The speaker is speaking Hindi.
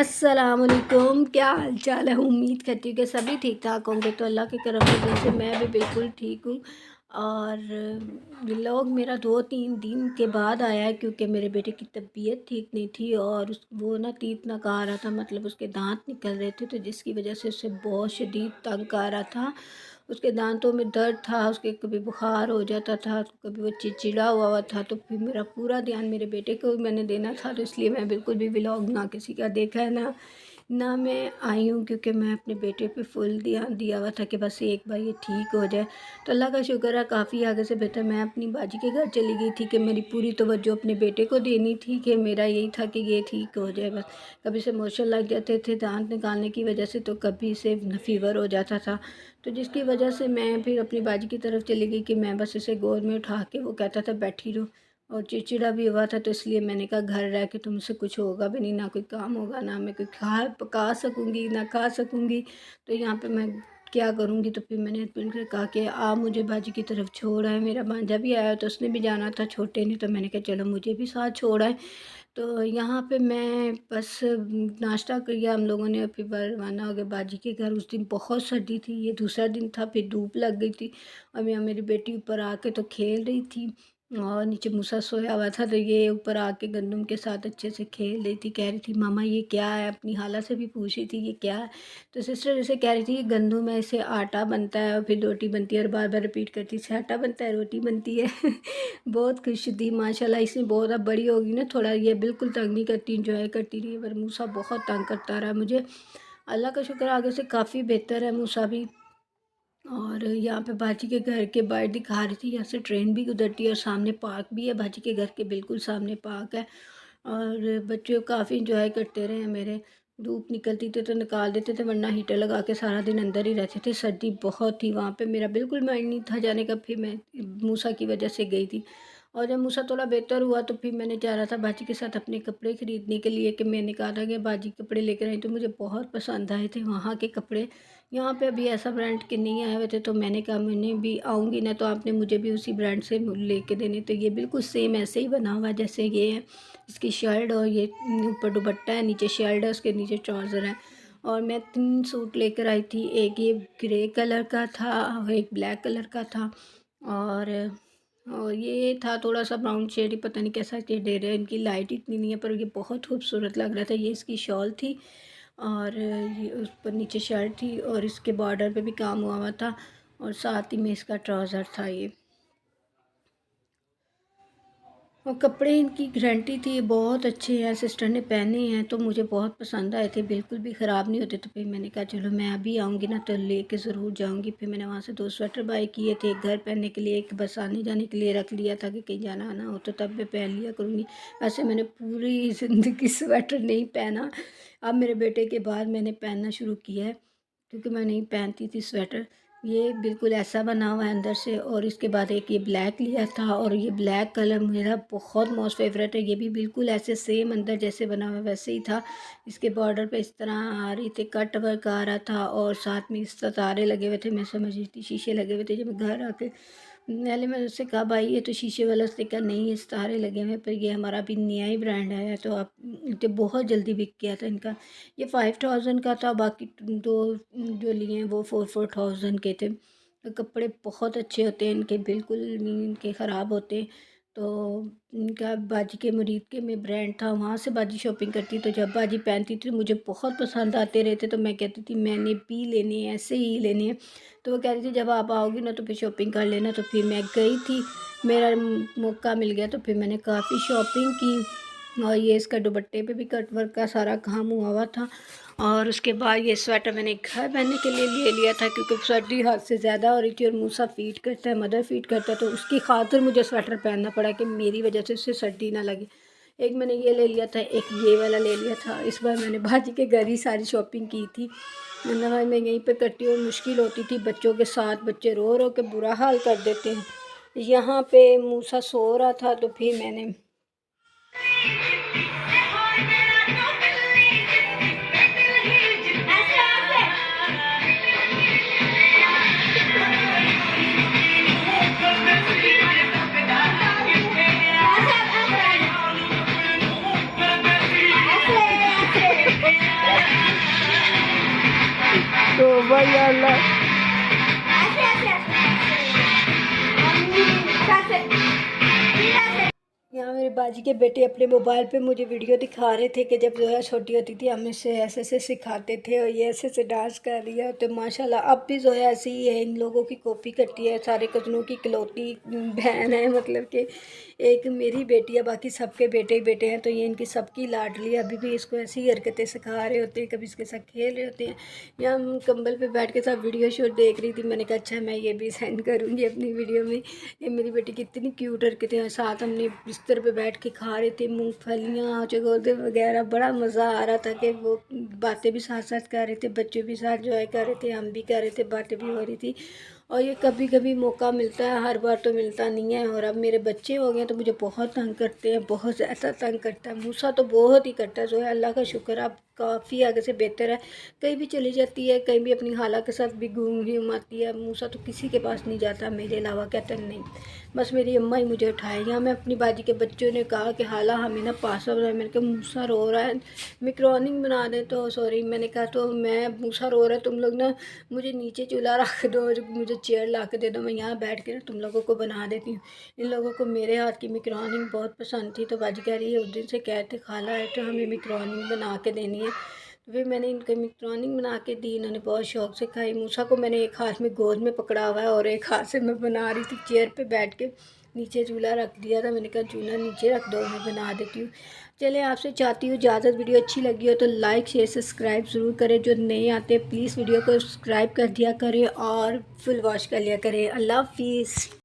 अस्सलामुअलैकुम, क्या हाल चाल है। उम्मीद करती हूँ कि सभी ठीक ठाक होंगे। तो अल्लाह के करम फजल से मैं भी बिल्कुल ठीक हूँ। और व्लॉग मेरा 2-3 दिन के बाद आया है क्योंकि मेरे बेटे की तबीयत ठीक नहीं थी और वो ना तीत ना खा रहा था, मतलब उसके दांत निकल रहे थे, तो जिसकी वजह से उससे बहुत शदीद तंग आ रहा था। उसके दांतों में दर्द था, उसके कभी बुखार हो जाता था, कभी वो चिड़चिड़ा हुआ था। तो फिर मेरा पूरा ध्यान मेरे बेटे को मैंने देना था, तो इसलिए मैं बिल्कुल भी व्लॉग ना किसी का देखा है ना मैं आई हूँ, क्योंकि मैं अपने बेटे पे फुल ध्यान दिया हुआ था कि बस एक बार ये ठीक हो जाए। तो अल्लाह का शुक्र है, काफ़ी आगे से बेहतर। मैं अपनी बाजी के घर चली गई थी कि मेरी पूरी तवज्जो अपने बेटे को देनी थी, कि मेरा यही था कि ये ठीक हो जाए बस। कभी से मोशन लग जाते थे दांत निकालने की वजह से, तो कभी से फीवर हो जाता था। तो जिसकी वजह से मैं फिर अपनी बाजी की तरफ चली गई कि मैं बस इसे गोद में उठा के, वो कहता था बैठी रहो, और चिड़चिड़ा भी हुआ था। तो इसलिए मैंने कहा घर रह के तुमसे कुछ होगा भी नहीं, ना कोई काम होगा, ना मैं कोई खा पका सकूँगी ना खा सकूँगी, तो यहाँ पे मैं क्या करूँगी। तो फिर मैंने उनसे कहा कि आप मुझे बाजी की तरफ छोड़ आए। मेरा भांजा भी आया तो उसने भी जाना था छोटे ने, तो मैंने कहा चलो मुझे भी साथ छोड़ आए। तो यहाँ पे मैं बस नाश्ता किया हम लोगों ने, फिर रवाना हो गए बाजी के घर। उस दिन बहुत सर्दी थी, ये दूसरा दिन था, फिर धूप लग गई थी। और यहाँ मेरी बेटी ऊपर आके तो खेल रही थी और नीचे मूसा सोया हुआ था, तो ये ऊपर आके गंदम के साथ अच्छे से खेल रही थी। कह रही थी मामा ये क्या है, अपनी खाला से भी पूछ रही थी ये क्या है। तो सिस्टर जैसे कह रही थी ये गंदम है, इससे आटा बनता है और फिर रोटी बनती है, और बार बार रिपीट करती है, इससे आटा बनता है रोटी बनती है। बहुत खुश थी माशाल्लाह। इसमें बहुत, अब बड़ी होगी ना थोड़ा, ये बिल्कुल तंग नहीं करती, इंजॉय करती रही है, पर मूसा बहुत तंग करता रहा मुझे। अल्लाह का शुक्र आगे से काफ़ी बेहतर है मूसा भी। और यहाँ पे बाजी के घर के बाहर दिखा रही थी, यहाँ से ट्रेन भी गुजरती है और सामने पार्क भी है, बाजी के घर के बिल्कुल सामने पार्क है। और बच्चे काफ़ी इंजॉय करते रहे हैं मेरे। धूप निकलती थी तो निकाल देते थे, वरना हीटर लगा के सारा दिन अंदर ही रहते थे। सर्दी बहुत थी वहाँ पे, मेरा बिल्कुल माइंड नहीं था जाने का, फिर मैं मूसा की वजह से गई थी। और जब मूसा थोड़ा बेहतर हुआ तो फिर मैंने जा रहा था बाजी के साथ अपने कपड़े ख़रीदने के लिए, कि मैंने कहा था कि बाजी कपड़े लेकर आई, तो मुझे बहुत पसंद आए थे वहाँ के कपड़े। यहाँ पे अभी ऐसा ब्रांड के नहीं आए हुए थे, तो मैंने कहा मैंने भी आऊँगी ना तो आपने मुझे भी उसी ब्रांड से लेके देने। तो ये बिल्कुल सेम ऐसे ही बना हुआ है जैसे ये है। इसकी शर्ट और ये ऊपर दुपट्टा है, नीचे शर्ट है, उसके नीचे ट्राउज़र है। और मैं 3 सूट लेकर आई थी, एक ये ग्रे कलर का था और एक ब्लैक कलर का था, और ये था थोड़ा सा ब्राउन शेड ही, पता नहीं कैसा शेड दे रहे हैं, इनकी लाइट इतनी नहीं है, पर ये बहुत खूबसूरत लग रहा था। ये इसकी शॉल थी और ये उस पर नीचे शर्ट थी, और इसके बॉर्डर पे भी काम हुआ था, और साथ ही में इसका ट्राउज़र था ये। और कपड़े इनकी गारंटी थी, बहुत अच्छे हैं, सिस्टर ने पहने हैं तो मुझे बहुत पसंद आए थे, बिल्कुल भी ख़राब नहीं होते। तो फिर मैंने कहा चलो मैं अभी आऊँगी ना तो लेके ज़रूर जाऊँगी। फिर मैंने वहाँ से 2 स्वेटर बाय किए थे, एक घर पहनने के लिए, एक बस आने जाने के लिए रख लिया था कि कहीं जाना आना हो तो तब मैं पहन लिया करूँगी। वैसे मैंने पूरी ज़िंदगी स्वेटर नहीं पहना, अब मेरे बेटे के बाद मैंने पहनना शुरू किया है, क्योंकि मैं नहीं पहनती थी स्वेटर। ये बिल्कुल ऐसा बना हुआ है अंदर से, और इसके बाद एक ये ब्लैक लिया था, और ये ब्लैक कलर मेरा बहुत मोस्ट फेवरेट है। ये भी बिल्कुल ऐसे सेम अंदर जैसे बना हुआ है वैसे ही था। इसके बॉर्डर पे इस तरह आ रही थी, कट वर्क आ रहा था, और साथ में इस सितारे लगे हुए थे। मैं समझ रही थी शीशे लगे हुए थे। जब मैं घर आके पहले मैंने उससे कहा भाई ये तो शीशे वाला, उसने कहा नहीं ये सितारे लगे हुए हैं, पर ये हमारा अभी नया ही ब्रांड आया है, तो आप, तो बहुत जल्दी बिक गया था इनका। ये 5000 का था, बाकी दो जो लिए हैं वो 4-4 थाउजेंड के थे। तो कपड़े बहुत अच्छे होते हैं इनके, बिल्कुल नहीं इनके ख़राब होते। तो इनका बाजी के मुरीद के में ब्रांड था, वहाँ से बाजी शॉपिंग करती, तो जब बाजी पहनती थी मुझे बहुत पसंद आते रहते, तो मैं कहती थी मैंने भी लेने हैं, ऐसे ही लेने हैं। तो वो कह रही थी जब आप आओगी ना तो फिर शॉपिंग कर लेना। तो फिर मैं गई थी, मेरा मौका मिल गया, तो फिर मैंने काफ़ी शॉपिंग की। और ये इसका दुपट्टे पे भी कट वर्क का सारा काम हुआ था। और उसके बाद ये स्वेटर मैंने घर पहनने के लिए ले लिया था, क्योंकि सर्दी हद से ज़्यादा हो रही थी, और मूसा फीड करता है, मदर फीड करता है, तो उसकी खातिर मुझे स्वेटर पहनना पड़ा कि मेरी वजह से उससे सर्दी ना लगे। एक मैंने ये ले लिया था, एक ये वाला ले लिया था। इस बार मैंने भाजी के घर ही सारी शॉपिंग की थी, वरना भाई मैं यहीं पे करती हूँ, मुश्किल होती थी बच्चों के साथ, बच्चे रो रो के बुरा हाल कर देते हैं। यहाँ पे मूसा सो रहा था, तो फिर मैंने तौबा या अल्लाह। यहाँ मेरे बाजी के बेटे अपने मोबाइल पे मुझे वीडियो दिखा रहे थे कि जब जोया छोटी होती थी हम इसे ऐसे ऐसे सिखाते थे और ये ऐसे ऐसे डांस कर रही है। तो माशाल्लाह अब भी जोया ऐसी ही है, इन लोगों की कॉपी करती है। सारे कज़नों की इकलौती बहन है, मतलब कि एक मेरी बेटी है, बाकी सबके बेटे ही बेटे हैं। तो ये इनकी सबकी लाडली है। अभी भी इसको ऐसी हरकतें सिखा रहे होते हैं, कभी इसके साथ खेल रहे होते हैं। यहाँ हम कंबल पे बैठ के सब वीडियो शो देख रही थी। मैंने कहा अच्छा मैं ये भी सेंड करूँगी अपनी वीडियो में। ये मेरी बेटी की इतनी क्यूट हरकतें हैं। साथ हमने बिस्तर पे बैठ के खा रहे थे मूंगफलियाँ चकोते वगैरह। बड़ा मज़ा आ रहा था कि वो बातें भी साथ साथ कर रहे थे, बच्चे भी साथ एंजॉय कर रहे थे, हम भी कर रहे थे, बातें भी हो रही थी। और ये कभी कभी मौका मिलता है, हर बार तो मिलता नहीं है। और अब मेरे बच्चे हो गए तो मुझे बहुत तंग करते हैं, बहुत ज़्यादा तंग करता है। मूसा तो बहुत ही करता है। जो है अल्लाह का शुक्र, अब काफ़ी आगे से बेहतर है। कहीं भी चली जाती है, कहीं भी अपनी खाला के साथ भी घूम आती है। मूसा तो किसी के पास नहीं जाता मेरे अलावा, कहते नहीं बस मेरी अम्मा ही मुझे उठाए। यहाँ मैं अपनी बाजी के बच्चों ने कहा कि खाला हमें ना पास्ता बनाए। मैंने कहा मूसा रो रहा है, मैकरोनी बना दे। तो सॉरी, मैंने कहा तो मैं मूसा रो रहा है, तुम लोग ना मुझे नीचे चूल्हा रख दो, मुझे चेयर ला के दे दो, मैं यहाँ बैठ के ना तुम लोगों को बना देती हूँ। इन लोगों को मेरे हाथ की मैकरोनी बहुत पसंद थी। तो बाजी कह रही है उस दिन से कहते खाला है तो हमें मैकरोनी बना के देनी है। तो फिर मैंने इनको मैकरोनी बना के दी, इन्होंने बहुत शौक से खाई। मूसा को मैंने एक हाथ में गोद में पकड़ा हुआ है और एक हाथ से मैं बना रही थी चेयर पे बैठ के। नीचे चूल्हा रख दिया था, मैंने कहा चूल्हा नीचे रख दो, मैं बना देती हूँ। चले आपसे चाहती हूँ इजाज़त। वीडियो अच्छी लगी हो तो लाइक शेयर सब्सक्राइब ज़रूर करें। जो नए आते हैं प्लीज़ वीडियो को सब्सक्राइब कर दिया करें और फुल वॉच कर लिया करें। अल्लाह हाफिज़।